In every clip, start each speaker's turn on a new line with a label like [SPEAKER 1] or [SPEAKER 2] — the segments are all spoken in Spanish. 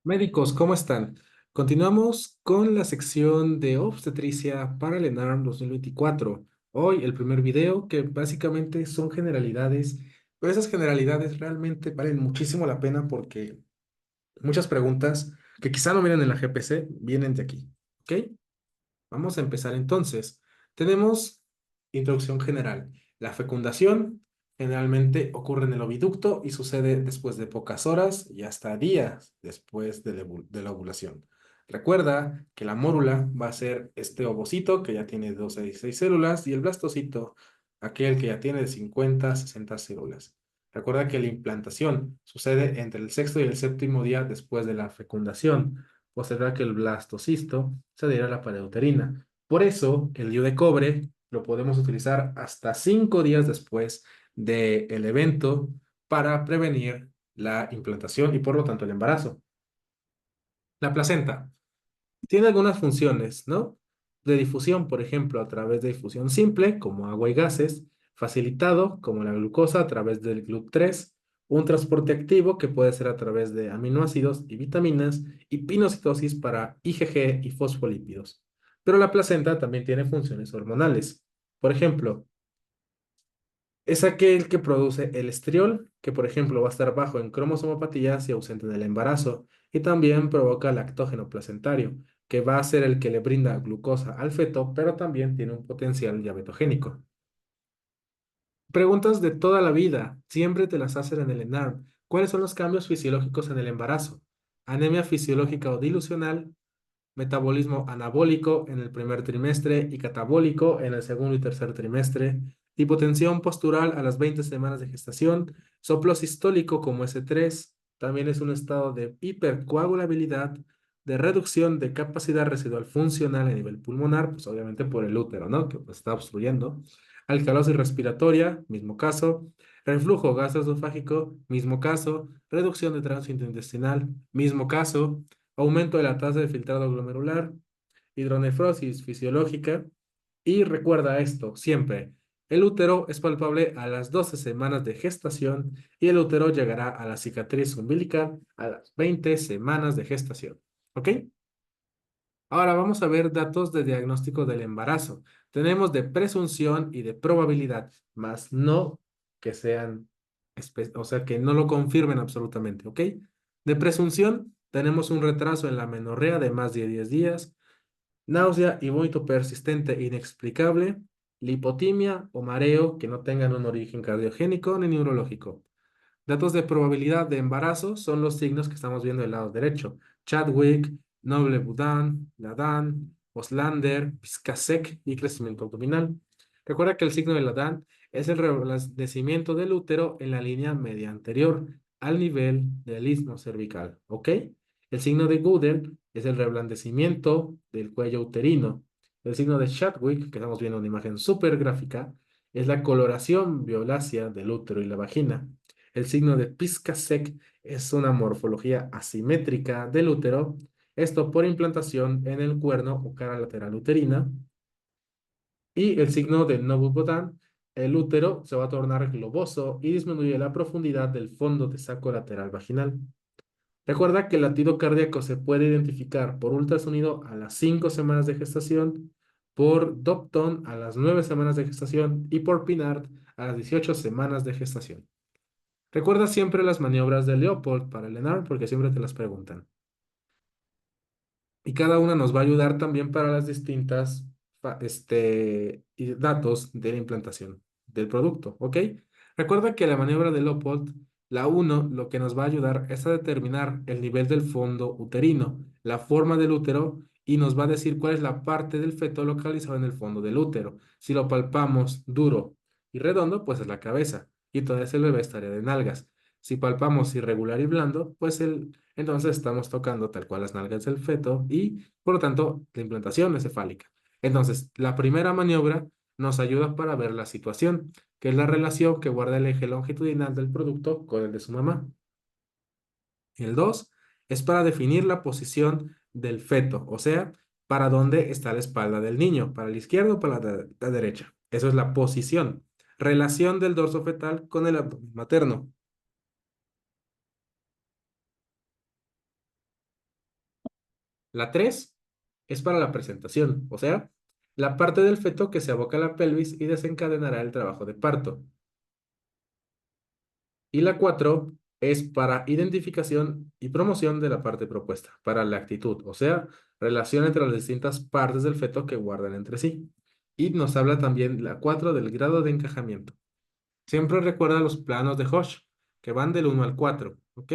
[SPEAKER 1] Médicos, ¿cómo están? Continuamos con la sección de obstetricia para el ENARM 2024. Hoy el primer video que básicamente son generalidades, pero esas generalidades realmente valen muchísimo la pena porque muchas preguntas que quizá no vienen en la GPC vienen de aquí. ¿Ok? Vamos a empezar entonces. Tenemos introducción general. La fecundación generalmente ocurre en el oviducto y sucede después de pocas horas y hasta días después de la ovulación. Recuerda que la mórula va a ser este ovocito que ya tiene 12 a 16 células y el blastocito, aquel que ya tiene de 50 a 60 células. Recuerda que la implantación sucede entre el sexto y el séptimo día después de la fecundación. Observa que el blastocisto se adhiere a la pared uterina. Por eso, el DIU de cobre lo podemos utilizar hasta 5 días después del evento para prevenir la implantación y por lo tanto el embarazo. La placenta tiene algunas funciones, ¿no? De difusión, por ejemplo, a través de difusión simple, como agua y gases, facilitado, como la glucosa a través del GLUT3, un transporte activo que puede ser a través de aminoácidos y vitaminas, y pinocitosis para IgG y fosfolípidos. Pero la placenta también tiene funciones hormonales. Por ejemplo, es aquel que produce el estriol, que por ejemplo va a estar bajo en cromosomopatías y ausente en el embarazo, y también provoca lactógeno placentario, que va a ser el que le brinda glucosa al feto, pero también tiene un potencial diabetogénico. Preguntas de toda la vida, siempre te las hacen en el ENARM. ¿Cuáles son los cambios fisiológicos en el embarazo? Anemia fisiológica o dilucional, metabolismo anabólico en el primer trimestre y catabólico en el segundo y tercer trimestre, hipotensión postural a las 20 semanas de gestación, soplo sistólico como S3, también es un estado de hipercoagulabilidad, de reducción de capacidad residual funcional a nivel pulmonar, pues obviamente por el útero, ¿no? Que pues, está obstruyendo. Alcalosis respiratoria, mismo caso. Reflujo gastroesofágico, mismo caso. Reducción de tránsito intestinal, mismo caso. Aumento de la tasa de filtrado glomerular, hidronefrosis fisiológica. Y recuerda esto siempre, el útero es palpable a las 12 semanas de gestación y el útero llegará a la cicatriz umbilical a las 20 semanas de gestación. ¿Ok? Ahora vamos a ver datos de diagnóstico del embarazo. Tenemos de presunción y de probabilidad, más no que sean, o sea, que no lo confirmen absolutamente, ¿ok? De presunción, tenemos un retraso en la menorrea de más de 10 días, náusea y vómito persistente e inexplicable, lipotimia o mareo que no tengan un origen cardiogénico ni neurológico. Datos de probabilidad de embarazo son los signos que estamos viendo del lado derecho. Chadwick, Noble-Boudin, Ladan, Oslander, Piscasek y crecimiento abdominal. Recuerda que el signo de Ladan es el reblandecimiento del útero en la línea media anterior al nivel del istmo cervical. ¿Ok? El signo de Goodell es el reblandecimiento del cuello uterino. El signo de Chadwick, que estamos viendo en una imagen súper gráfica, es la coloración violácea del útero y la vagina. El signo de Piscasek es una morfología asimétrica del útero, esto por implantación en el cuerno o cara lateral uterina. Y el signo de Noble-Bodan, el útero se va a tornar globoso y disminuye la profundidad del fondo de saco lateral vaginal. Recuerda que el latido cardíaco se puede identificar por ultrasonido a las 5 semanas de gestación, por Dopton a las 9 semanas de gestación y por Pinard a las 18 semanas de gestación. Recuerda siempre las maniobras de Leopold para el ENAR porque siempre te las preguntan. Y cada una nos va a ayudar también para las distintas y datos de la implantación del producto, ¿ok? Recuerda que la maniobra de Leopold, la uno, lo que nos va a ayudar es a determinar el nivel del fondo uterino, la forma del útero y nos va a decir cuál es la parte del feto localizado en el fondo del útero. Si lo palpamos duro y redondo, pues es la cabeza y entonces el bebé estaría de nalgas. Si palpamos irregular y blando, pues entonces estamos tocando tal cual las nalgas del feto y, por lo tanto, la implantación es cefálica. Entonces, la primera maniobra nos ayuda para ver la situación, que es la relación que guarda el eje longitudinal del producto con el de su mamá. Y el 2 es para definir la posición del feto, o sea, para dónde está la espalda del niño, para la izquierda o para la derecha. Eso es la posición. Relación del dorso fetal con el abdomen materno. La 3 es para la presentación, o sea, la parte del feto que se aboca a la pelvis y desencadenará el trabajo de parto. Y la 4 es para identificación y promoción de la parte propuesta, para la actitud, o sea, relación entre las distintas partes del feto que guardan entre sí. Y nos habla también la 4 del grado de encajamiento. Siempre recuerda los planos de Hoche, que van del 1 al 4, ¿ok?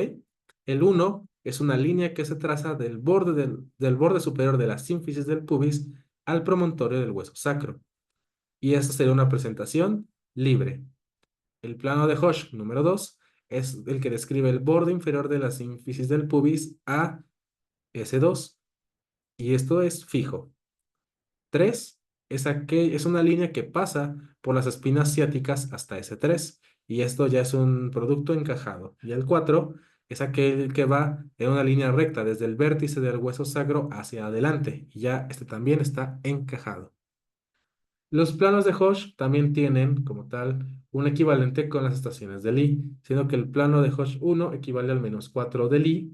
[SPEAKER 1] El 1 es una línea que se traza del borde superior de la sínfisis del pubis al promontorio del hueso sacro. Y esta sería una presentación libre. El plano de Hoche número 2 es el que describe el borde inferior de la sínfisis del pubis a S2, y esto es fijo. 3 es una línea que pasa por las espinas ciáticas hasta S3, y esto ya es un producto encajado. Y el 4 es aquel que va en una línea recta desde el vértice del hueso sacro hacia adelante, y ya este también está encajado. Los planos de Hoche también tienen, como tal, un equivalente con las estaciones de Lie, siendo que el plano de Hoche 1 equivale al -4 de Lie,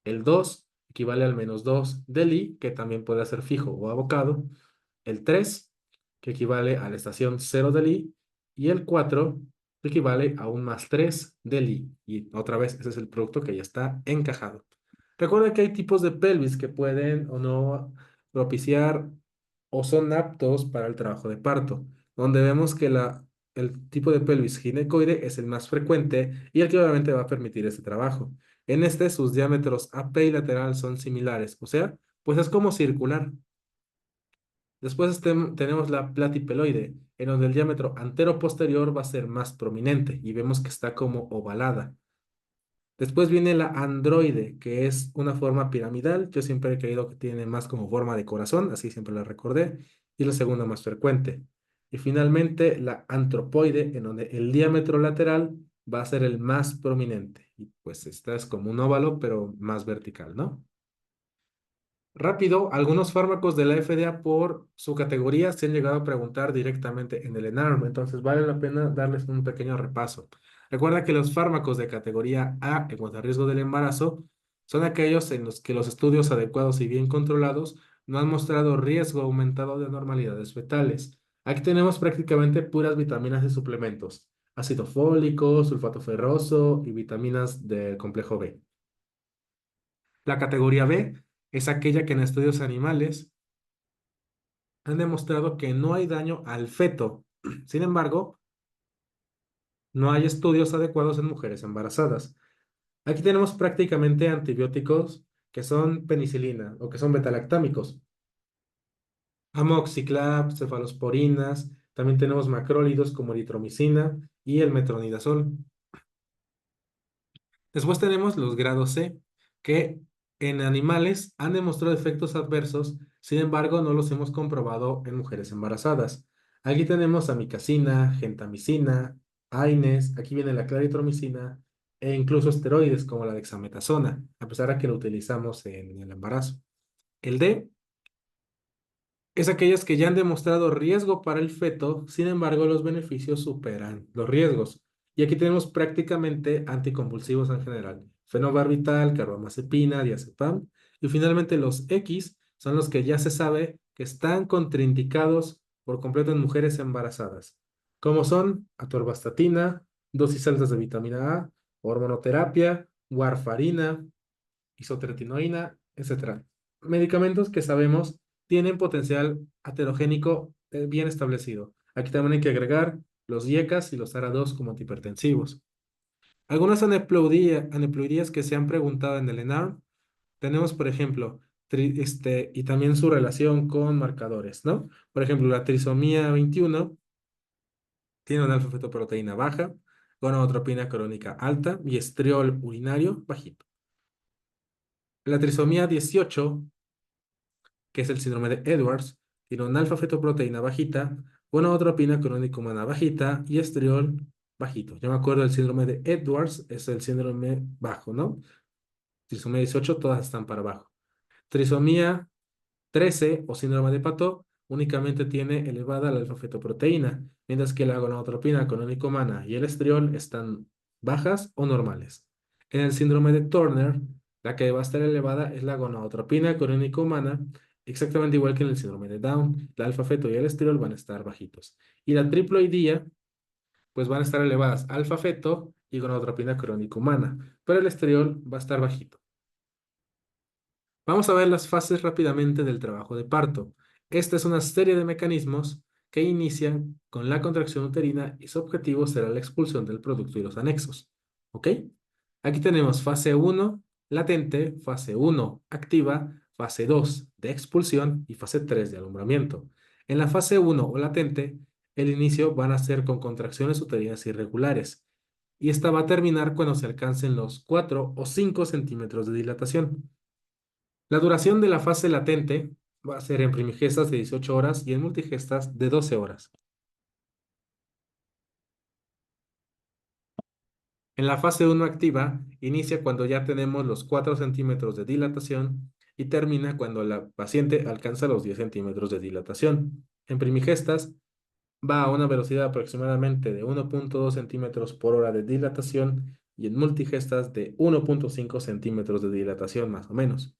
[SPEAKER 1] el 2 equivale al -2 de Lie, que también puede ser fijo o abocado, el 3 que equivale a la estación 0 de Lie, y el 4 que equivale a un +3 de Lie. Y otra vez, ese es el producto que ya está encajado. Recuerda que hay tipos de pelvis que pueden o no propiciar o son aptos para el trabajo de parto, donde vemos que el tipo de pelvis ginecoide es el más frecuente y el que obviamente va a permitir este trabajo. En este, sus diámetros AP y lateral son similares, o sea, pues es como circular. Después tenemos la platipeloide, en donde el diámetro antero-posterior va a ser más prominente y vemos que está como ovalada. Después viene la androide, que es una forma piramidal. Yo siempre he creído que tiene más como forma de corazón, así siempre la recordé, y la segunda más frecuente. Y finalmente la antropoide, en donde el diámetro lateral va a ser el más prominente. Y pues esta es como un óvalo, pero más vertical, ¿no? Rápido, algunos fármacos de la FDA por su categoría se han llegado a preguntar directamente en el ENARM, entonces vale la pena darles un pequeño repaso. Recuerda que los fármacos de categoría A en cuanto a riesgo del embarazo son aquellos en los que los estudios adecuados y bien controlados no han mostrado riesgo aumentado de anormalidades fetales. Aquí tenemos prácticamente puras vitaminas y suplementos, ácido fólico, sulfato ferroso y vitaminas del complejo B. La categoría B es aquella que en estudios animales han demostrado que no hay daño al feto. Sin embargo, no hay estudios adecuados en mujeres embarazadas. Aquí tenemos prácticamente antibióticos que son penicilina o que son betalactámicos, amoxiclav, cefalosporinas, también tenemos macrólidos como eritromicina y el metronidazol. Después tenemos los grados C, que en animales han demostrado efectos adversos, sin embargo, no los hemos comprobado en mujeres embarazadas. Aquí tenemos amicacina, gentamicina, AINES, aquí viene la claritromicina, e incluso esteroides como la dexametasona, a pesar de que lo utilizamos en el embarazo. El D es aquellas que ya han demostrado riesgo para el feto, sin embargo, los beneficios superan los riesgos. Y aquí tenemos prácticamente anticonvulsivos en general: fenobarbital, carbamazepina, diazepam. Y finalmente los X son los que ya se sabe que están contraindicados por completo en mujeres embarazadas, como son atorvastatina, dosis altas de vitamina A, hormonoterapia, warfarina, isotretinoína, etcétera. Medicamentos que sabemos tienen potencial aterogénico bien establecido. Aquí también hay que agregar los IECAS y los ARA2 como antihipertensivos. Algunas aneuploidías que se han preguntado en el ENARM, tenemos, por ejemplo, y también su relación con marcadores, ¿no? Por ejemplo, la trisomía 21 tiene una alfa-fetoproteína baja, gonadotropina crónica alta y estriol urinario bajito. La trisomía 18, que es el síndrome de Edwards, tiene una alfa-fetoproteína bajita, gonadotropina crónica humana bajita y estriol bajito. Yo me acuerdo del síndrome de Edwards, es el síndrome bajo, ¿no? Trisomía 18, todas están para abajo. Trisomía 13 o síndrome de Pato únicamente tiene elevada la alfa-fetoproteína, mientras que la gonadotropina crónica humana y el estriol están bajas o normales. En el síndrome de Turner, La que va a estar elevada es la gonadotropina coriónica humana, exactamente igual que en el síndrome de Down. El alfa-feto y el estriol van a estar bajitos. Y la triploidía, pues van a estar elevadas alfa-feto y gonadotropina crónica humana, pero el estriol va a estar bajito. Vamos a ver las fases rápidamente del trabajo de parto. Esta es una serie de mecanismos que inician con la contracción uterina y su objetivo será la expulsión del producto y los anexos. ¿Ok? Aquí tenemos fase 1 latente, fase 1 activa, fase 2 de expulsión y fase 3 de alumbramiento. En la fase 1 o latente, el inicio van a ser con contracciones uterinas irregulares y esta va a terminar cuando se alcancen los 4 o 5 centímetros de dilatación. La duración de la fase latente va a ser en primigestas de 18 horas y en multigestas de 12 horas. En la fase 1 activa, inicia cuando ya tenemos los 4 centímetros de dilatación y termina cuando la paciente alcanza los 10 centímetros de dilatación. En primigestas, va a una velocidad aproximadamente de 1.2 centímetros por hora de dilatación y en multigestas de 1.5 centímetros de dilatación más o menos.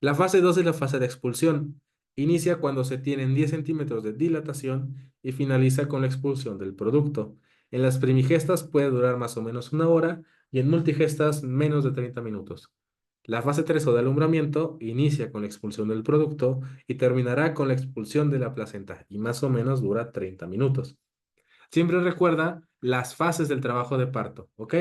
[SPEAKER 1] La fase 2 es la fase de expulsión. Inicia cuando se tienen 10 centímetros de dilatación y finaliza con la expulsión del producto. En las primigestas puede durar más o menos una hora y en multigestas menos de 30 minutos. La fase 3 o de alumbramiento inicia con la expulsión del producto y terminará con la expulsión de la placenta y más o menos dura 30 minutos. Siempre recuerda las fases del trabajo de parto, ¿ok?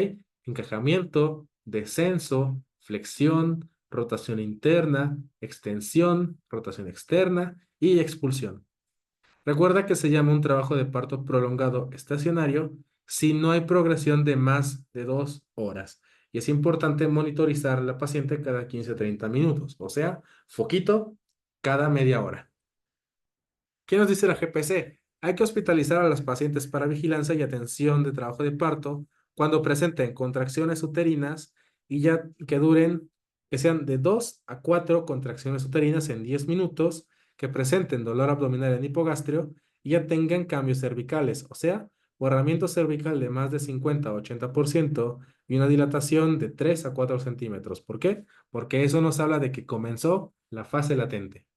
[SPEAKER 1] Encajamiento, descenso, flexión, rotación interna, extensión, rotación externa y expulsión. Recuerda que se llama un trabajo de parto prolongado estacionario si no hay progresión de más de 2 horas. Y es importante monitorizar a la paciente cada 15 a 30 minutos, o sea, foquito cada media hora. ¿Qué nos dice la GPC? Hay que hospitalizar a las pacientes para vigilancia y atención de trabajo de parto cuando presenten contracciones uterinas y ya que sean de 2 a 4 contracciones uterinas en 10 minutos, que presenten dolor abdominal en hipogastrio y ya tengan cambios cervicales, o sea, borramiento cervical de más de 50 a 80% y una dilatación de 3 a 4 centímetros. ¿Por qué? Porque eso nos habla de que comenzó la fase latente.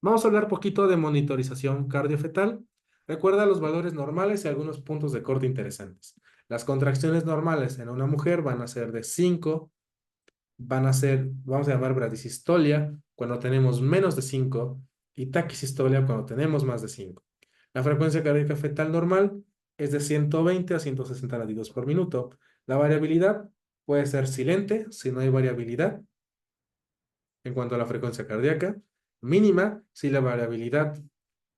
[SPEAKER 1] Vamos a hablar poquito de monitorización cardiofetal. Recuerda los valores normales y algunos puntos de corte interesantes. Las contracciones normales en una mujer van a ser de 5, van a ser, vamos a llamar bradisistolia cuando tenemos menos de 5 y taquisistolia cuando tenemos más de 5. La frecuencia cardíaca fetal normal es de 120 a 160 latidos por minuto. La variabilidad puede ser silente si no hay variabilidad en cuanto a la frecuencia cardíaca, mínima si la variabilidad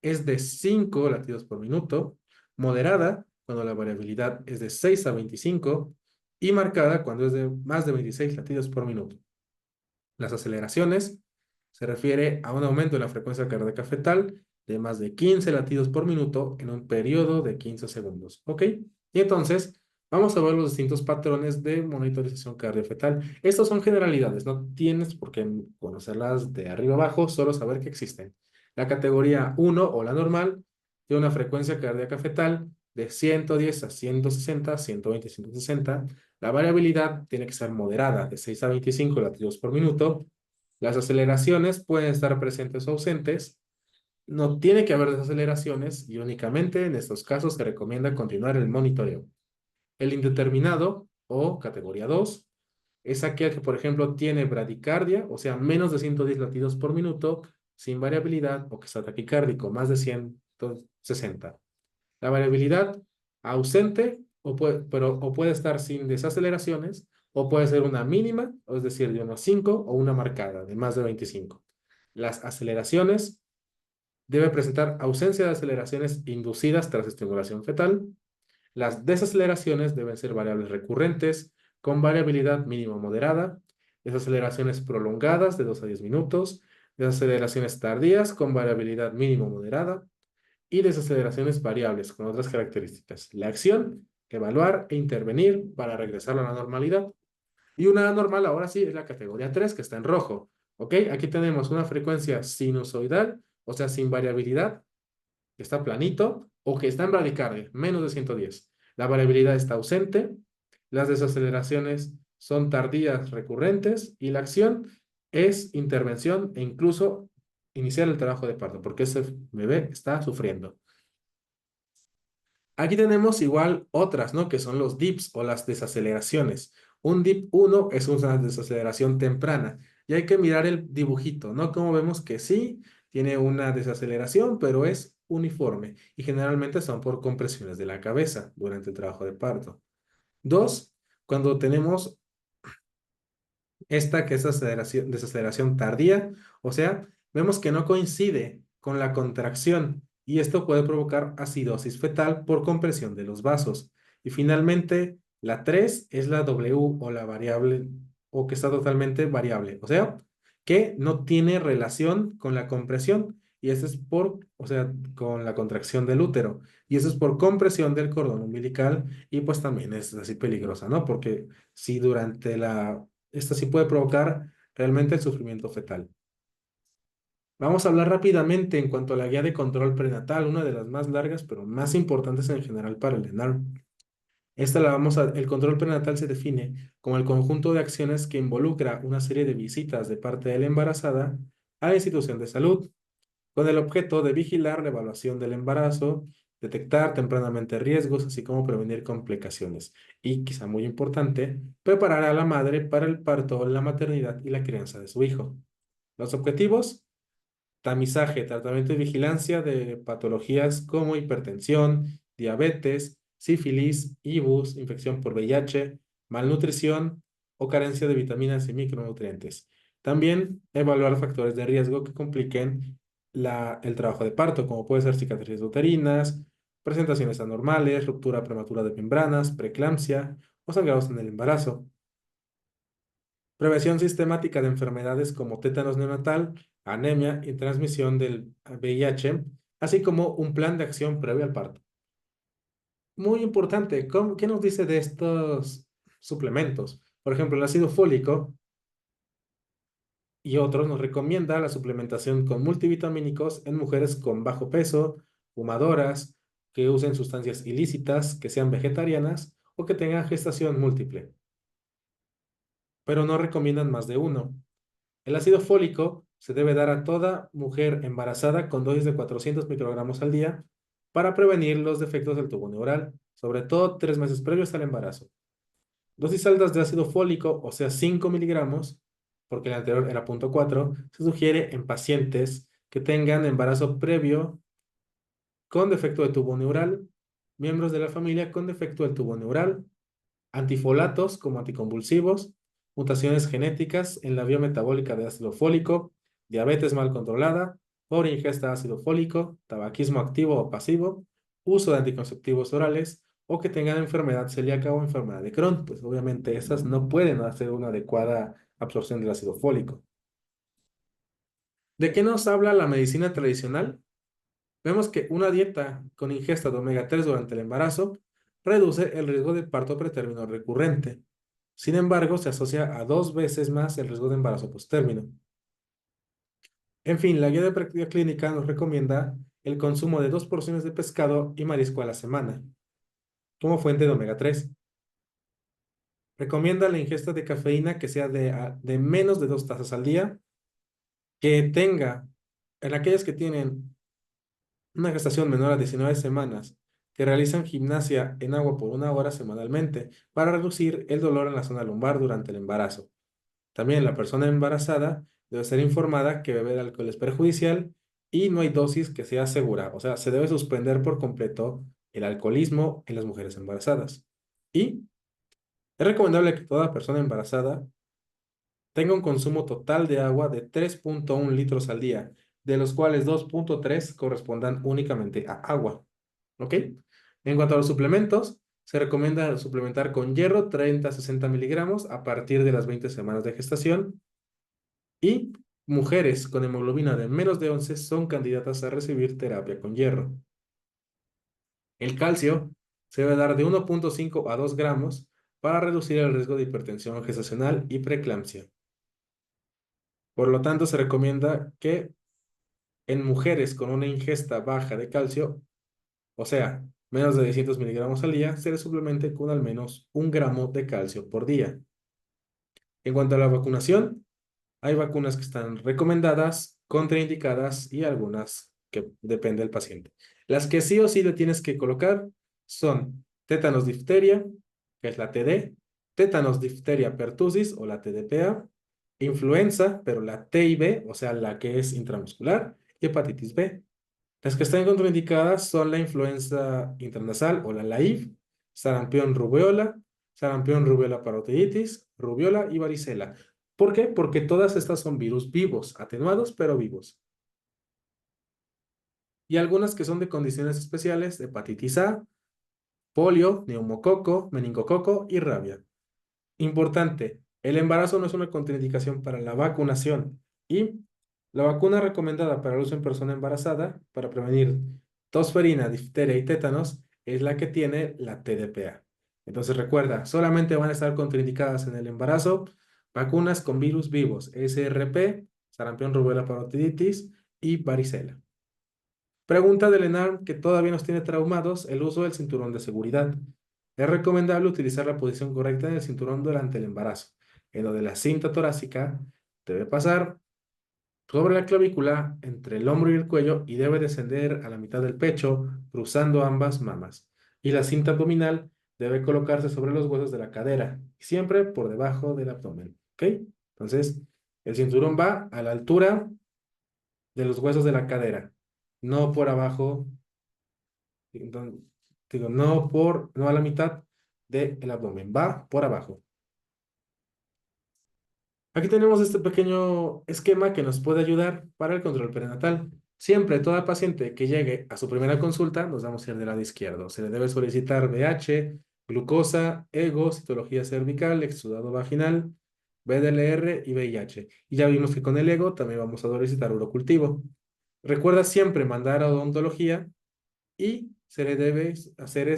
[SPEAKER 1] es de 5 latidos por minuto, moderada cuando la variabilidad es de 6 a 25 y marcada cuando es de más de 26 latidos por minuto. Las aceleraciones se refiere a un aumento de la frecuencia cardíaca fetal de más de 15 latidos por minuto en un periodo de 15 segundos. ¿Ok? Y entonces vamos a ver los distintos patrones de monitorización cardiofetal. Estos son generalidades, no tienes por qué conocerlas de arriba abajo, solo saber que existen. La categoría 1 o la normal tiene una frecuencia cardíaca fetal de 110 a 160, 120 a 160. La variabilidad tiene que ser moderada, de 6 a 25 latidos por minuto. Las aceleraciones pueden estar presentes o ausentes. No tiene que haber desaceleraciones y únicamente en estos casos se recomienda continuar el monitoreo. El indeterminado o categoría 2 es aquel que, por ejemplo, tiene bradicardia, o sea, menos de 110 latidos por minuto, sin variabilidad, o que está taquicárdico, más de 160. La variabilidad ausente o puede estar sin desaceleraciones o puede ser una mínima, es decir, de unos 5 o una marcada de más de 25. Las aceleraciones debe presentar ausencia de aceleraciones inducidas tras estimulación fetal. Las desaceleraciones deben ser variables recurrentes con variabilidad mínima o moderada. Desaceleraciones prolongadas de 2 a 10 minutos. Desaceleraciones tardías con variabilidad mínima o moderada y desaceleraciones variables con otras características. La acción, evaluar e intervenir para regresar a la normalidad. Y una anormal ahora sí es la categoría 3 que está en rojo. ¿Ok? Aquí tenemos una frecuencia sinusoidal, o sea, sin variabilidad, que está planito, o que está en bradicardia, menos de 110. La variabilidad está ausente, las desaceleraciones son tardías recurrentes y la acción es intervención e incluso iniciar el trabajo de parto, porque ese bebé está sufriendo. Aquí tenemos igual otras, ¿no? Que son los dips o las desaceleraciones. Un dip uno es una desaceleración temprana y hay que mirar el dibujito, ¿no? Como vemos que sí, tiene una desaceleración, pero es uniforme y generalmente son por compresiones de la cabeza durante el trabajo de parto. Dos, cuando tenemos esta que es desaceleración tardía, o sea, vemos que no coincide con la contracción y esto puede provocar acidosis fetal por compresión de los vasos. Y finalmente, la 3 es la W o la variable o que está totalmente variable, o sea, que no tiene relación con la compresión y eso es por, o sea, con la contracción del útero y eso es por compresión del cordón umbilical y pues también es así peligrosa, ¿no? Porque si durante esta sí puede provocar realmente el sufrimiento fetal. Vamos a hablar rápidamente en cuanto a la guía de control prenatal, una de las más largas, pero más importantes en general para el ENARM. El control prenatal se define como el conjunto de acciones que involucra una serie de visitas de parte de la embarazada a la institución de salud, con el objeto de vigilar la evaluación del embarazo, detectar tempranamente riesgos, así como prevenir complicaciones. Y, quizá muy importante, preparar a la madre para el parto, la maternidad y la crianza de su hijo. Los objetivos: tamizaje, tratamiento y vigilancia de patologías como hipertensión, diabetes, sífilis, IBUS, infección por VIH, malnutrición o carencia de vitaminas y micronutrientes. También evaluar factores de riesgo que compliquen el trabajo de parto, como puede ser cicatrices uterinas, presentaciones anormales, ruptura prematura de membranas, preeclampsia o sangrados en el embarazo. Prevención sistemática de enfermedades como tétanos neonatal, anemia y transmisión del VIH, así como un plan de acción previo al parto. Muy importante, ¿qué nos dice de estos suplementos? Por ejemplo, el ácido fólico y otros nos recomienda la suplementación con multivitamínicos en mujeres con bajo peso, fumadoras, que usen sustancias ilícitas, que sean vegetarianas o que tengan gestación múltiple, pero no recomiendan más de uno. El ácido fólico se debe dar a toda mujer embarazada con dosis de 400 microgramos al día para prevenir los defectos del tubo neural, sobre todo 3 meses previos al embarazo. Dosis altas de ácido fólico, o sea, 5 miligramos, porque el anterior era 0,4, se sugiere en pacientes que tengan embarazo previo con defecto de tubo neural, miembros de la familia con defecto del tubo neural, antifolatos como anticonvulsivos, mutaciones genéticas en la vía metabólica de ácido fólico, diabetes mal controlada, pobre ingesta de ácido fólico, tabaquismo activo o pasivo, uso de anticonceptivos orales o que tengan enfermedad celíaca o enfermedad de Crohn. Pues obviamente esas no pueden hacer una adecuada absorción del ácido fólico. ¿De qué nos habla la medicina tradicional? Vemos que una dieta con ingesta de omega 3 durante el embarazo reduce el riesgo de parto pretérmino recurrente. Sin embargo, se asocia a 2 veces más el riesgo de embarazo posttérmino. En fin, la guía de práctica clínica nos recomienda el consumo de 2 porciones de pescado y marisco a la semana, como fuente de omega 3. Recomienda la ingesta de cafeína que sea de menos de 2 tazas al día, que tenga, en aquellas que tienen una gestación menor a 19 semanas, que realizan gimnasia en agua por 1 hora semanalmente para reducir el dolor en la zona lumbar durante el embarazo. También la persona embarazada debe ser informada que beber alcohol es perjudicial y no hay dosis que sea segura. O sea, se debe suspender por completo el alcoholismo en las mujeres embarazadas. Y es recomendable que toda persona embarazada tenga un consumo total de agua de 3,1 litros al día, de los cuales 2,3 correspondan únicamente a agua. ¿Ok? En cuanto a los suplementos, se recomienda suplementar con hierro 30 a 60 miligramos a partir de las 20 semanas de gestación y mujeres con hemoglobina de menos de 11 son candidatas a recibir terapia con hierro. El calcio se debe dar de 1,5 a 2 gramos para reducir el riesgo de hipertensión gestacional y preeclampsia. Por lo tanto, se recomienda que en mujeres con una ingesta baja de calcio, o sea, menos de 600 miligramos al día, se les suplemente con al menos 1 gramo de calcio por día. En cuanto a la vacunación, hay vacunas que están recomendadas, contraindicadas y algunas que depende del paciente. Las que sí o sí le tienes que colocar son tétanos difteria, que es la TD, tétanos difteria pertussis o la TDPA, influenza, pero la T y B, o sea, la que es intramuscular, y hepatitis B. Las que están contraindicadas son la influenza intranasal o la LAIV, sarampión, rubiola parotiditis, rubiola y varicela. ¿Por qué? Porque todas estas son virus vivos, atenuados, pero vivos. Y algunas que son de condiciones especiales, hepatitis A, polio, neumococo, meningococo y rabia. Importante, el embarazo no es una contraindicación para la vacunación y la vacuna recomendada para el uso en persona embarazada para prevenir tosferina, difteria y tétanos es la que tiene la TDPA. Entonces recuerda, solamente van a estar contraindicadas en el embarazo vacunas con virus vivos, SRP, sarampión, rubiola, parotiditis y varicela. Pregunta del ENARM que todavía nos tiene traumados el uso del cinturón de seguridad. Es recomendable utilizar la posición correcta del cinturón durante el embarazo, en donde la cinta torácica debe pasar sobre la clavícula, entre el hombro y el cuello y debe descender a la mitad del pecho, cruzando ambas mamas. Y la cinta abdominal debe colocarse sobre los huesos de la cadera, siempre por debajo del abdomen. ¿Ok? Entonces, el cinturón va a la altura de los huesos de la cadera, no por abajo, entonces, digo, no a la mitad del abdomen, va por abajo. Aquí tenemos este pequeño esquema que nos puede ayudar para el control prenatal. Siempre, toda paciente que llegue a su primera consulta, nos vamos a ir del lado izquierdo. Se le debe solicitar VH, glucosa, ego, citología cervical, exudado vaginal, BDLR y VIH. Y ya vimos que con el ego también vamos a solicitar urocultivo. Recuerda siempre mandar a odontología y se le debe hacer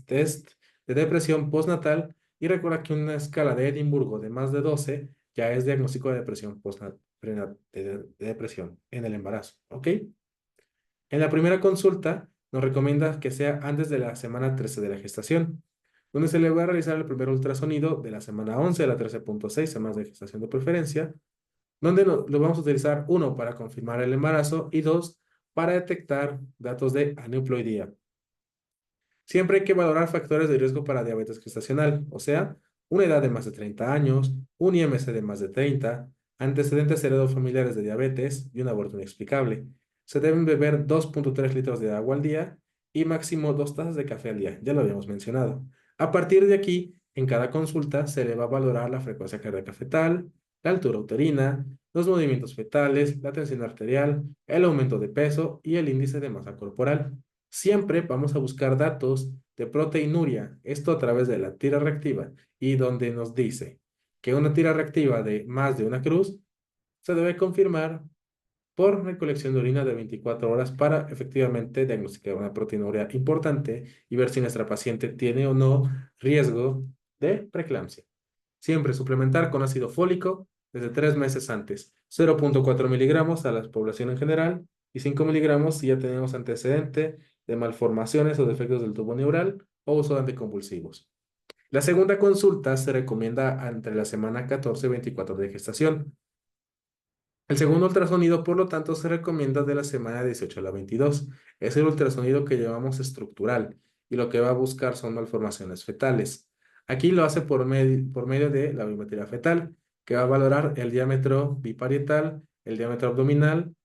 [SPEAKER 1] test de depresión postnatal y recuerda que una escala de Edimburgo de más de 12 ya es diagnóstico de depresión de depresión en el embarazo, ¿ok? En la primera consulta nos recomienda que sea antes de la semana 13 de la gestación, donde se le va a realizar el primer ultrasonido de la semana 11 a la 13.6 semanas de gestación de preferencia, donde lo vamos a utilizar, uno, para confirmar el embarazo y dos, para detectar datos de aneuploidía. Siempre hay que valorar factores de riesgo para diabetes gestacional, o sea, una edad de más de 30 años, un IMC de más de 30, antecedentes heredofamiliares de diabetes y un aborto inexplicable. Se deben beber 2.3 litros de agua al día y máximo 2 tazas de café al día, ya lo habíamos mencionado. A partir de aquí, en cada consulta se le va a valorar la frecuencia cardíaca fetal, la altura uterina, los movimientos fetales, la tensión arterial, el aumento de peso y el índice de masa corporal. Siempre vamos a buscar datos de proteinuria, esto a través de la tira reactiva, y donde nos dice que una tira reactiva de más de una cruz se debe confirmar por recolección de orina de 24 horas para efectivamente diagnosticar una proteinuria importante y ver si nuestra paciente tiene o no riesgo de preeclampsia. Siempre suplementar con ácido fólico desde 3 meses antes. 0.4 miligramos a la población en general y 5 miligramos si ya tenemos antecedente de malformaciones o defectos del tubo neural o uso de anticonvulsivos. La segunda consulta se recomienda entre la semana 14 y 24 de gestación. El segundo ultrasonido, por lo tanto, se recomienda de la semana 18 a la 22. Es el ultrasonido que llevamos estructural y lo que va a buscar son malformaciones fetales. Aquí lo hace por medio de la biometría fetal, que va a valorar el diámetro biparietal, el diámetro abdominal,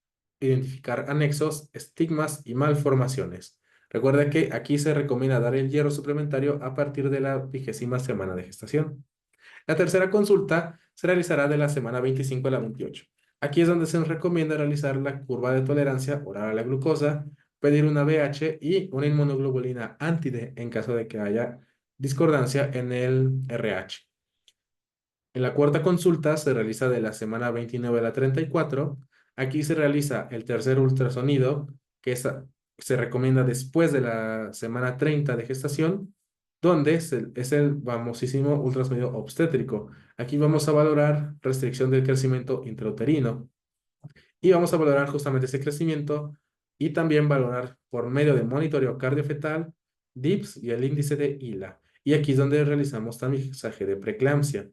[SPEAKER 1] identificar anexos, estigmas y malformaciones. Recuerda que aquí se recomienda dar el hierro suplementario a partir de la 20ª semana de gestación. La tercera consulta se realizará de la semana 25 a la 28. Aquí es donde se nos recomienda realizar la curva de tolerancia oral a la glucosa, pedir una BH y una inmunoglobulina anti-D en caso de que haya discordancia en el RH. En la cuarta consulta se realiza de la semana 29 a la 34. Aquí se realiza el tercer ultrasonido, que se recomienda después de la semana 30 de gestación, donde es el famosísimo ultrasonido obstétrico. Aquí vamos a valorar restricción del crecimiento intrauterino y vamos a valorar justamente ese crecimiento y también valorar por medio de monitoreo cardiofetal, DIPS y el índice de ILA. Y aquí es donde realizamos tamizaje de preeclampsia.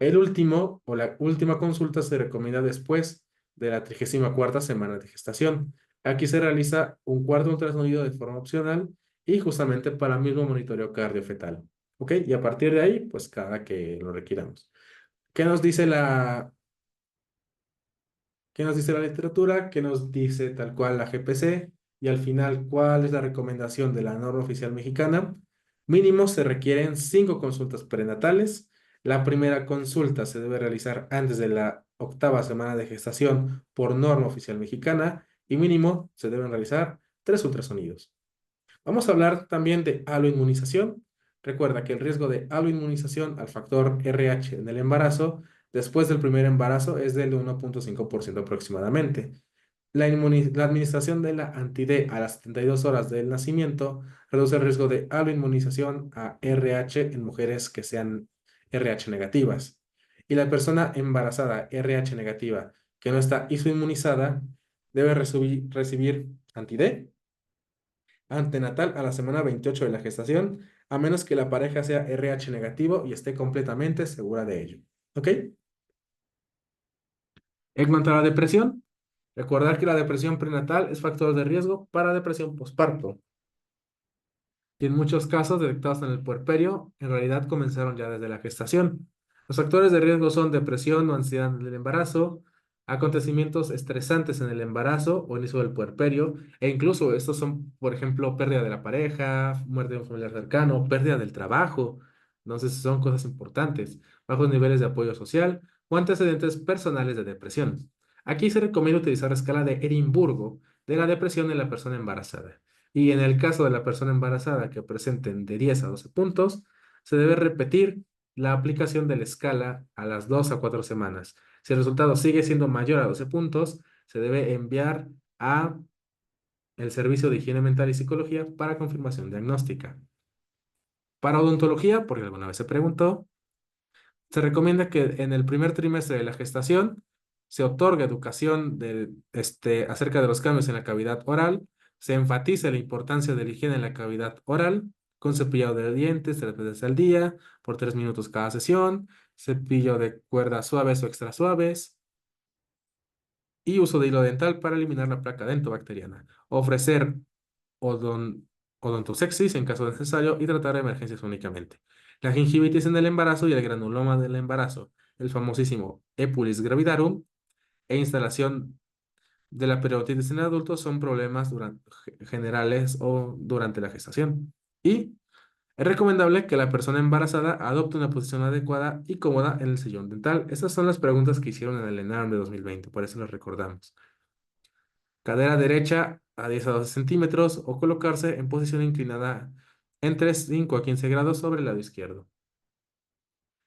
[SPEAKER 1] El último o la última consulta se recomienda después de la 34ª semana de gestación. Aquí se realiza un cuarto ultrasonido de forma opcional y justamente para el mismo monitoreo cardiofetal. ¿Ok? Y a partir de ahí, pues cada que lo requiramos. ¿Qué nos dice qué nos dice la literatura? ¿Qué nos dice tal cual la GPC? Y al final, ¿cuál es la recomendación de la norma oficial mexicana? Mínimo se requieren 5 consultas prenatales. La primera consulta se debe realizar antes de la 8ª semana de gestación por norma oficial mexicana y mínimo se deben realizar 3 ultrasonidos. Vamos a hablar también de aloinmunización. Recuerda que el riesgo de aloinmunización al factor RH en el embarazo después del primer embarazo es del 1,5% aproximadamente. La administración de la anti-D a las 72 horas del nacimiento reduce el riesgo de aloinmunización a RH en mujeres que sean RH negativas. Y la persona embarazada RH negativa que no está isoinmunizada debe recibir anti-D antenatal a la semana 28 de la gestación, a menos que la pareja sea RH negativo y esté completamente segura de ello. ¿Ok? En cuanto a la depresión, recordar que la depresión prenatal es factor de riesgo para depresión postparto y en muchos casos detectados en el puerperio, en realidad comenzaron ya desde la gestación. Los factores de riesgo son depresión o ansiedad en el embarazo, acontecimientos estresantes en el embarazo o inicio del puerperio, e incluso estos son, por ejemplo, pérdida de la pareja, muerte de un familiar cercano, pérdida del trabajo. Entonces son cosas importantes. Bajos niveles de apoyo social o antecedentes personales de depresión. Aquí se recomienda utilizar la escala de Edimburgo de la depresión en la persona embarazada. Y en el caso de la persona embarazada que presenten de 10 a 12 puntos, se debe repetir la aplicación de la escala a las 2 a 4 semanas. Si el resultado sigue siendo mayor a 12 puntos, se debe enviar a el Servicio de Higiene Mental y Psicología para confirmación diagnóstica. Para odontología, porque alguna vez se preguntó, se recomienda que en el primer trimestre de la gestación se otorgue educación acerca de los cambios en la cavidad oral, se enfatice la importancia de la higiene en la cavidad oral, con cepillado de dientes 3 veces al día, por 3 minutos cada sesión, cepillo de cuerdas suaves o extra suaves, y uso de hilo dental para eliminar la placa dentobacteriana. Ofrecer odon- odontosexis en caso necesario y tratar emergencias únicamente. La gingivitis en el embarazo y el granuloma del embarazo, el famosísimo Epulis gravidarum e instalación de la periodontitis en adultos son problemas generales o durante la gestación. Y es recomendable que la persona embarazada adopte una posición adecuada y cómoda en el sillón dental. Esas son las preguntas que hicieron en el ENARM de 2020, por eso las recordamos. Cadera derecha a 10 a 12 centímetros o colocarse en posición inclinada entre 5 a 15 grados sobre el lado izquierdo.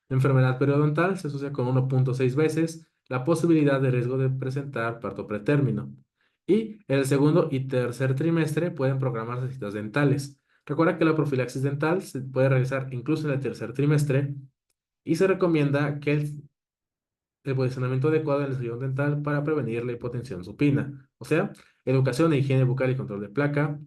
[SPEAKER 1] La enfermedad periodontal se asocia con 1,6 veces la posibilidad de riesgo de presentar parto pretérmino. Y en el segundo y tercer trimestre pueden programarse citas dentales. Recuerda que la profilaxis dental se puede realizar incluso en el tercer trimestre y se recomienda que el posicionamiento adecuado en el sillón dental para prevenir la hipotensión supina. O sea, educación e higiene bucal y control de placa.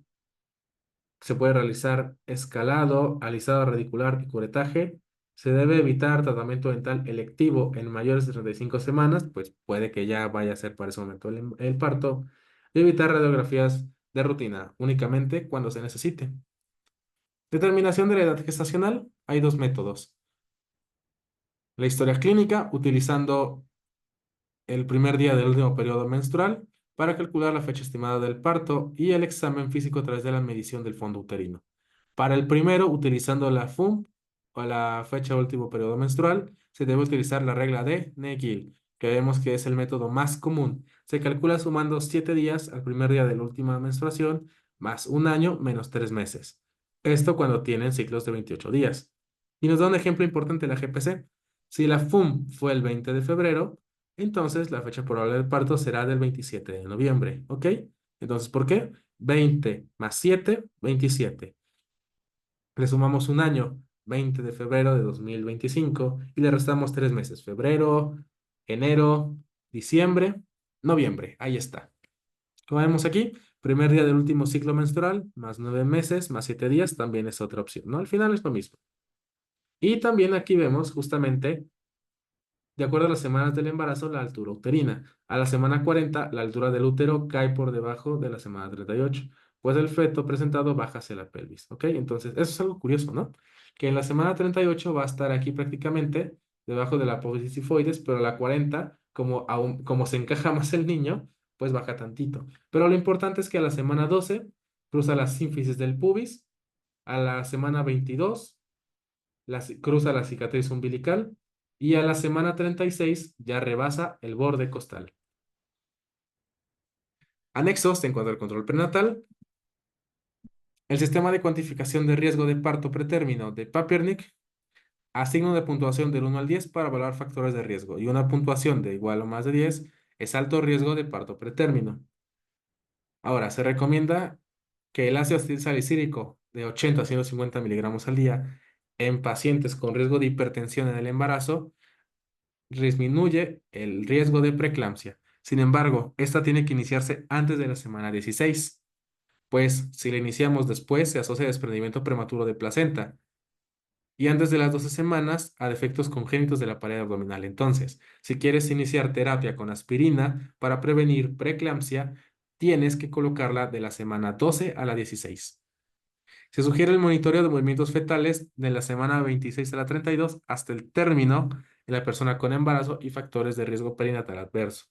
[SPEAKER 1] Se puede realizar escalado, alisado radicular y curetaje. Se debe evitar tratamiento dental electivo en mayores de 35 semanas, pues puede que ya vaya a ser para ese momento el parto. Y evitar radiografías de rutina únicamente cuando se necesite. Determinación de la edad gestacional. Hay dos métodos. La historia clínica, utilizando el primer día del último periodo menstrual para calcular la fecha estimada del parto y el examen físico a través de la medición del fondo uterino. Para el primero, utilizando la FUM o la fecha del último periodo menstrual, se debe utilizar la regla de Negill, que vemos que es el método más común. Se calcula sumando 7 días al primer día de la última menstruación, más un año menos 3 meses. Esto cuando tienen ciclos de 28 días. Y nos da un ejemplo importante la GPC. Si la FUM fue el 20 de febrero, entonces la fecha probable del parto será del 27 de noviembre, ¿ok? Entonces, ¿por qué? 20 más 7, 27. Le sumamos un año, 20 de febrero de 2025, y le restamos 3 meses, febrero, enero, diciembre, noviembre. Ahí está. Como vemos aquí, primer día del último ciclo menstrual, más 9 meses, más 7 días, también es otra opción, ¿no? Al final es lo mismo. Y también aquí vemos justamente De acuerdo a las semanas del embarazo, la altura uterina. A la semana 40, la altura del útero cae por debajo de la semana 38, pues el feto presentado baja hacia la pelvis, ¿ok? Entonces, eso es algo curioso, ¿no? Que en la semana 38 va a estar aquí prácticamente debajo de la apófisis tifoides, pero a la 40, como se encaja más el niño, pues baja tantito. Pero lo importante es que a la semana 12 cruza la sínfisis del pubis, a la semana 22 cruza la cicatriz umbilical y a la semana 36 ya rebasa el borde costal. Anexos en cuanto al control prenatal, el sistema de cuantificación de riesgo de parto pretérmino de Papiernik asigna una puntuación del 1 al 10 para evaluar factores de riesgo y una puntuación de igual o más de 10 es alto riesgo de parto pretérmino. Ahora, se recomienda que el ácido salicílico de 80 a 150 miligramos al día en pacientes con riesgo de hipertensión en el embarazo disminuye el riesgo de preeclampsia. Sin embargo, esta tiene que iniciarse antes de la semana 16, pues si la iniciamos después se asocia a desprendimiento prematuro de placenta y antes de las 12 semanas a defectos congénitos de la pared abdominal. Entonces, si quieres iniciar terapia con aspirina para prevenir preeclampsia, tienes que colocarla de la semana 12 a la 16. Se sugiere el monitoreo de movimientos fetales de la semana 26 a la 32 hasta el término en la persona con embarazo y factores de riesgo perinatal adverso.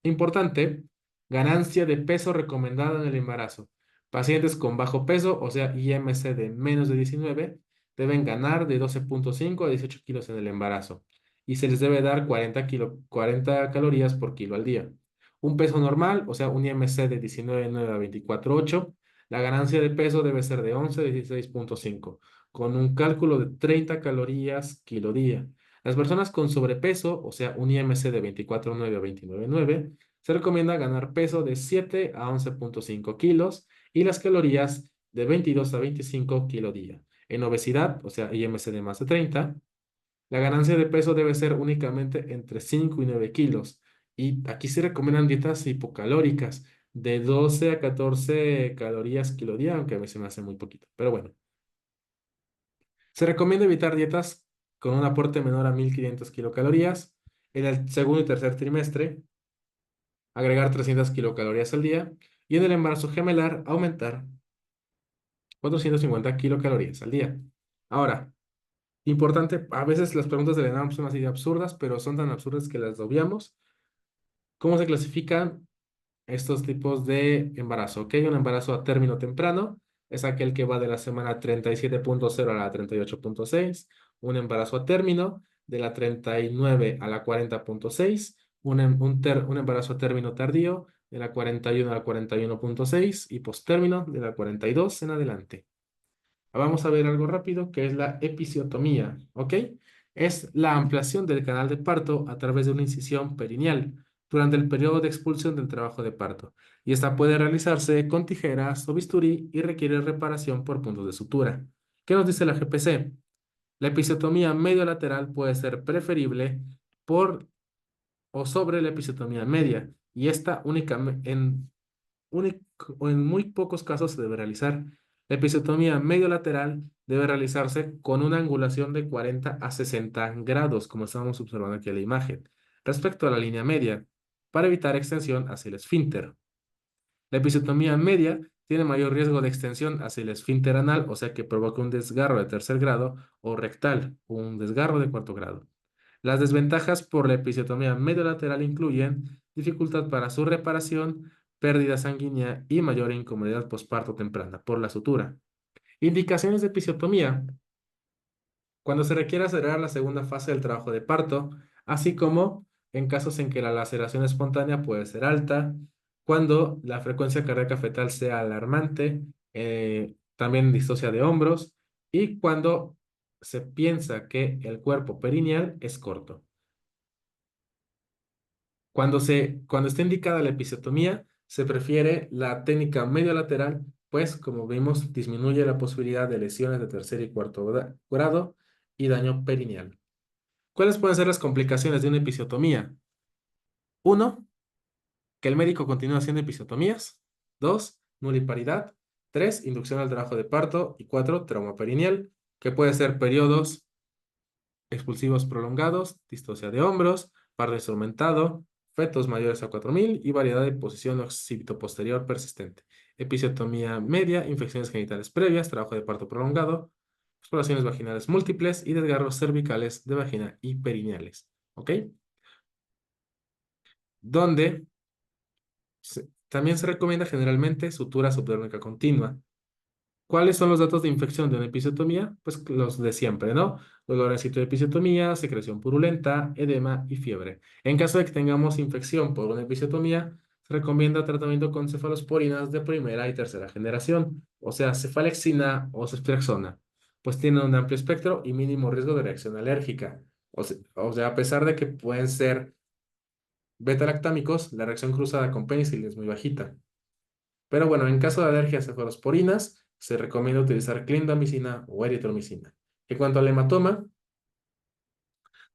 [SPEAKER 1] Importante, ganancia de peso recomendada en el embarazo. Pacientes con bajo peso, o sea, IMC de menos de 19, deben ganar de 12,5 a 18 kilos en el embarazo y se les debe dar 40 calorías por kilo al día. Un peso normal, o sea, un IMC de 19,9 a 24,8, la ganancia de peso debe ser de 11 a 16,5, con un cálculo de 30 calorías kilo día. Las personas con sobrepeso, o sea, un IMC de 24,9 a 29,9, se recomienda ganar peso de 7 a 11,5 kilos y las calorías de 22 a 25 kilo día. En obesidad, o sea, IMC de más de 30, la ganancia de peso debe ser únicamente entre 5 y 9 kilos. Y aquí se recomiendan dietas hipocalóricas de 12 a 14 calorías kilo día, aunque a veces me hace muy poquito. Pero bueno, se recomienda evitar dietas con un aporte menor a 1.500 kilocalorías. En el segundo y tercer trimestre, agregar 300 kilocalorías al día. Y en el embarazo gemelar, aumentar 450 kilocalorías al día. Ahora, importante, a veces las preguntas del ENARM son así de absurdas, pero son tan absurdas que las obviamos. ¿Cómo se clasifican estos tipos de embarazo? ¿Ok? Un embarazo a término temprano es aquel que va de la semana 37,0 a la 38,6. Un embarazo a término de la 39 a la 40,6. Un embarazo a término tardío de la 41 a la 41,6 y posttérmino de la 42 en adelante. Vamos a ver algo rápido que es la episiotomía, ¿ok? Es la ampliación del canal de parto a través de una incisión perineal durante el periodo de expulsión del trabajo de parto, y esta puede realizarse con tijeras o bisturí y requiere reparación por puntos de sutura. ¿Qué nos dice la GPC? La episiotomía medio lateral puede ser preferible por o sobre la episiotomía media, y esta únicamente o en muy pocos casos se debe realizar. La episiotomía medio lateral debe realizarse con una angulación de 40 a 60 grados, como estamos observando aquí en la imagen, respecto a la línea media, para evitar extensión hacia el esfínter. La episiotomía media tiene mayor riesgo de extensión hacia el esfínter anal, o sea que provoca un desgarro de tercer grado, o rectal, un desgarro de cuarto grado. Las desventajas por la episiotomía mediolateral incluyen dificultad para su reparación, pérdida sanguínea y mayor incomodidad posparto temprana por la sutura. Indicaciones de episiotomía: cuando se requiere acelerar la segunda fase del trabajo de parto, así como en casos en que la laceración espontánea puede ser alta, cuando la frecuencia cardíaca fetal sea alarmante, también distocia de hombros y cuando se piensa que el cuerpo perineal es corto. Cuando está indicada la episiotomía, se prefiere la técnica medio lateral, pues, como vimos, disminuye la posibilidad de lesiones de tercer y cuarto grado y daño perineal. ¿Cuáles pueden ser las complicaciones de una episiotomía? Uno, que el médico continúe haciendo episiotomías. Dos, nuliparidad. Tres, inducción al trabajo de parto. Y cuatro, trauma perineal, que puede ser periodos expulsivos prolongados, distocia de hombros, parto instrumentado, fetos mayores a 4000 y variedad de posición occipito-posterior persistente. Episiotomía media, infecciones genitales previas, trabajo de parto prolongado, exploraciones vaginales múltiples y desgarros cervicales de vagina y perineales. ¿Ok? Donde también se recomienda generalmente sutura subdérmica continua. ¿Cuáles son los datos de infección de una episiotomía? Pues los de siempre, ¿no? Dolor en sitio de episiotomía, secreción purulenta, edema y fiebre. En caso de que tengamos infección por una episiotomía, se recomienda tratamiento con cefalosporinas de primera y tercera generación, o sea, cefalexina o ceftriaxona, pues tienen un amplio espectro y mínimo riesgo de reacción alérgica. O sea, a pesar de que pueden ser beta-lactámicos, la reacción cruzada con penicilina es muy bajita. Pero bueno, en caso de alergia a cefalosporinas, se recomienda utilizar clindamicina o eritromicina. En cuanto al hematoma,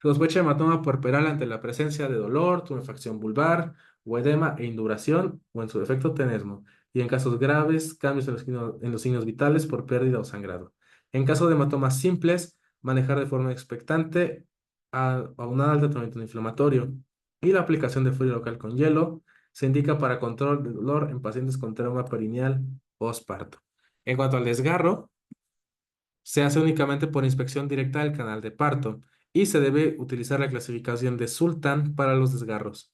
[SPEAKER 1] sospecha de hematoma puerperal ante la presencia de dolor, tumefacción vulvar, o edema e induración, o en su defecto tenesmo. Y en casos graves, cambios en los signos vitales por pérdida o sangrado. En caso de hematomas simples, manejar de forma expectante aunada al tratamiento inflamatorio. Y la aplicación de fluido local con hielo se indica para control de dolor en pacientes con trauma perineal postparto. En cuanto al desgarro, se hace únicamente por inspección directa del canal de parto y se debe utilizar la clasificación de Sultan para los desgarros,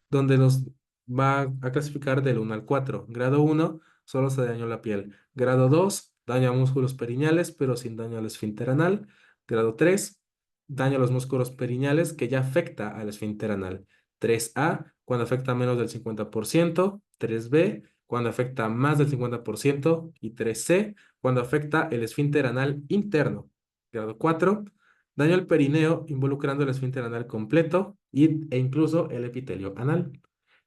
[SPEAKER 1] donde los va a clasificar del 1 al 4. Grado 1, solo se dañó la piel. Grado 2, daño a músculos perineales, pero sin daño al esfínter anal. Grado 3, daño a los músculos perineales que ya afecta al esfínter anal. 3A, cuando afecta menos del 50%. 3B, cuando afecta más del 50%. Y 3C, cuando afecta el esfínter anal interno. Grado 4, daño al perineo involucrando el esfínter anal completo e incluso el epitelio anal.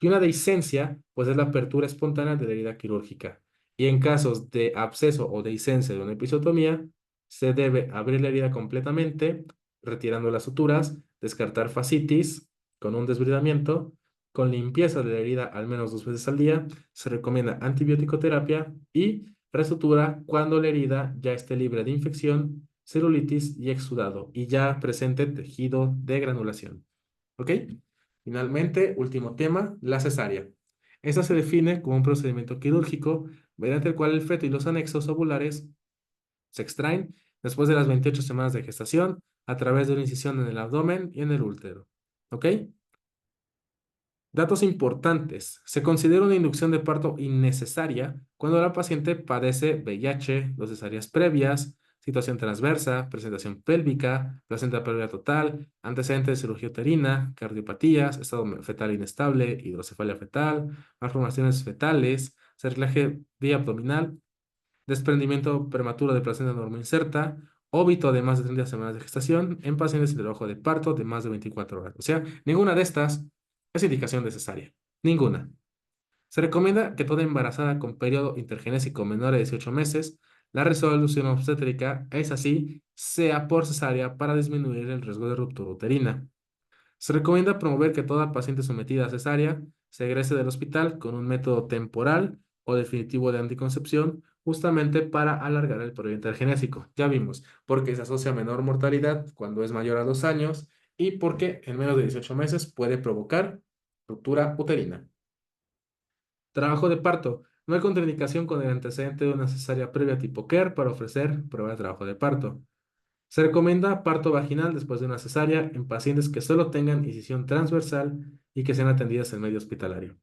[SPEAKER 1] Y una dehiscencia, pues es la apertura espontánea de la herida quirúrgica. Y en casos de absceso o dehiscencia de una episiotomía, se debe abrir la herida completamente, retirando las suturas, descartar fascitis con un desbridamiento, con limpieza de la herida al menos 2 veces al día, se recomienda antibiótico terapia y resutura cuando la herida ya esté libre de infección, celulitis y exudado y ya presente tejido de granulación. ¿Ok? Finalmente, último tema, la cesárea. Esta se define como un procedimiento quirúrgico mediante el cual el feto y los anexos ovulares se extraen después de las 28 semanas de gestación a través de una incisión en el abdomen y en el útero. ¿Ok? Datos importantes. Se considera una inducción de parto innecesaria cuando la paciente padece VIH, dos cesáreas previas, situación transversa, presentación pélvica, placenta pélvica total, antecedentes de cirugía uterina, cardiopatías, estado fetal inestable, hidrocefalia fetal, malformaciones fetales, cerclaje vía abdominal, desprendimiento prematuro de placenta normoinserta, óbito de más de 30 semanas de gestación en pacientes sin trabajo de parto de más de 24 horas. O sea, ninguna de estas es indicación de cesárea. Ninguna. Se recomienda que toda embarazada con periodo intergenésico menor de 18 meses, la resolución obstétrica es así, sea por cesárea para disminuir el riesgo de ruptura uterina. Se recomienda promover que toda paciente sometida a cesárea se egrese del hospital con un método temporal o definitivo de anticoncepción, justamente para alargar el periodo intergenésico. Ya vimos, porque se asocia a menor mortalidad cuando es mayor a 2 años y porque en menos de 18 meses puede provocar ruptura uterina. Trabajo de parto. No hay contraindicación con el antecedente de una cesárea previa tipo KER para ofrecer prueba de trabajo de parto. Se recomienda parto vaginal después de una cesárea en pacientes que solo tengan incisión transversal y que sean atendidas en medio hospitalario.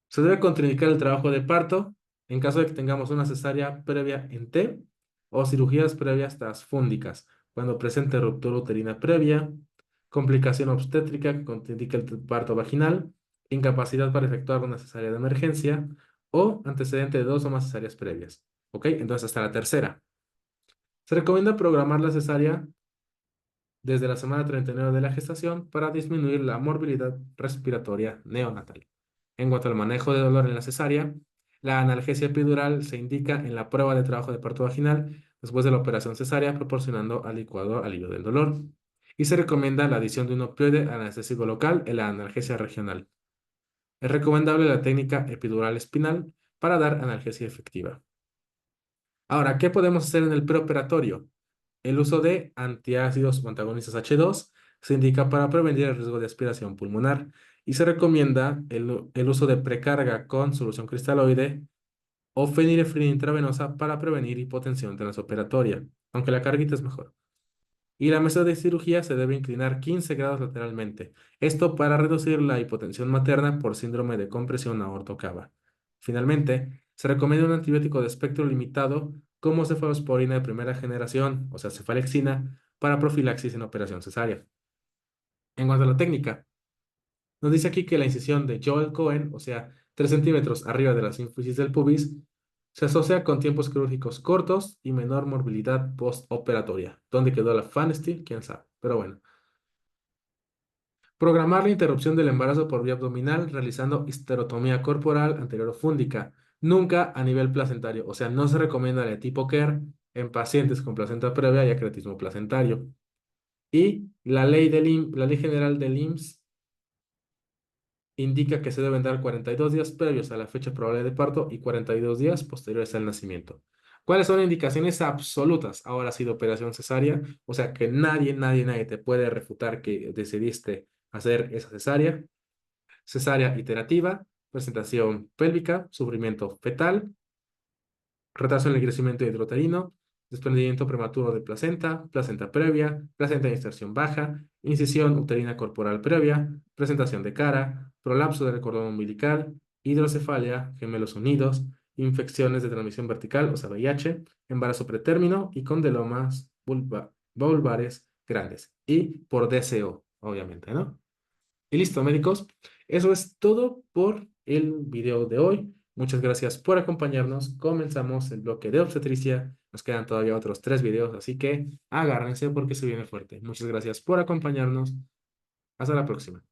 [SPEAKER 1] Se debe contraindicar el trabajo de parto en caso de que tengamos una cesárea previa en T o cirugías previas transfúndicas, cuando presente ruptura uterina previa, complicación obstétrica que contraindica el parto vaginal, incapacidad para efectuar una cesárea de emergencia o antecedente de 2 o más cesáreas previas. ¿Ok? Entonces, hasta la tercera. Se recomienda programar la cesárea desde la semana 39 de la gestación para disminuir la morbilidad respiratoria neonatal. En cuanto al manejo de dolor en la cesárea, la analgesia epidural se indica en la prueba de trabajo de parto vaginal después de la operación cesárea, proporcionando adecuado alivio del dolor. Y se recomienda la adición de un opioide anestésico local en la analgesia regional. Es recomendable la técnica epidural espinal para dar analgesia efectiva. Ahora, ¿qué podemos hacer en el preoperatorio? El uso de antiácidos o antagonistas H2 se indica para prevenir el riesgo de aspiración pulmonar y se recomienda el uso de precarga con solución cristaloide o fenilefrina intravenosa para prevenir hipotensión transoperatoria, aunque la carguita es mejor. Y la mesa de cirugía se debe inclinar 15 grados lateralmente, esto para reducir la hipotensión materna por síndrome de compresión aorto-cava. Finalmente, se recomienda un antibiótico de espectro limitado como cefalosporina de primera generación, o sea, cefalexina, para profilaxis en operación cesárea. En cuanto a la técnica, nos dice aquí que la incisión de Joel Cohen, o sea, 3 centímetros arriba de la sínfisis del pubis, se asocia con tiempos quirúrgicos cortos y menor morbilidad postoperatoria. ¿Dónde quedó la Fantasy? ¿Quién sabe? Pero bueno. Programar la interrupción del embarazo por vía abdominal realizando histerotomía corporal anterior-fúndica, nunca a nivel placentario. O sea, no se recomienda la tipo KER en pacientes con placenta previa y acretismo placentario. Y la ley general del IMSS indica que se deben dar 42 días previos a la fecha probable de parto y 42 días posteriores al nacimiento. ¿Cuáles son indicaciones absolutas? Ahora ha sido operación cesárea, o sea que nadie te puede refutar que decidiste hacer esa cesárea. Cesárea iterativa, presentación pélvica, sufrimiento fetal, retraso en el crecimiento intrauterino, desprendimiento prematuro de placenta, placenta previa, placenta de inserción baja, incisión uterina corporal previa, presentación de cara, prolapso del cordón umbilical, hidrocefalia, gemelos unidos, infecciones de transmisión vertical, o sea, VIH, embarazo pretérmino y condelomas vulvares grandes. Y por DCO, obviamente, ¿no? Y listo, médicos. Eso es todo por el video de hoy. Muchas gracias por acompañarnos. Comenzamos el bloque de obstetricia. Nos quedan todavía otros 3 videos, así que agárrense porque se viene fuerte. Muchas gracias por acompañarnos. Hasta la próxima.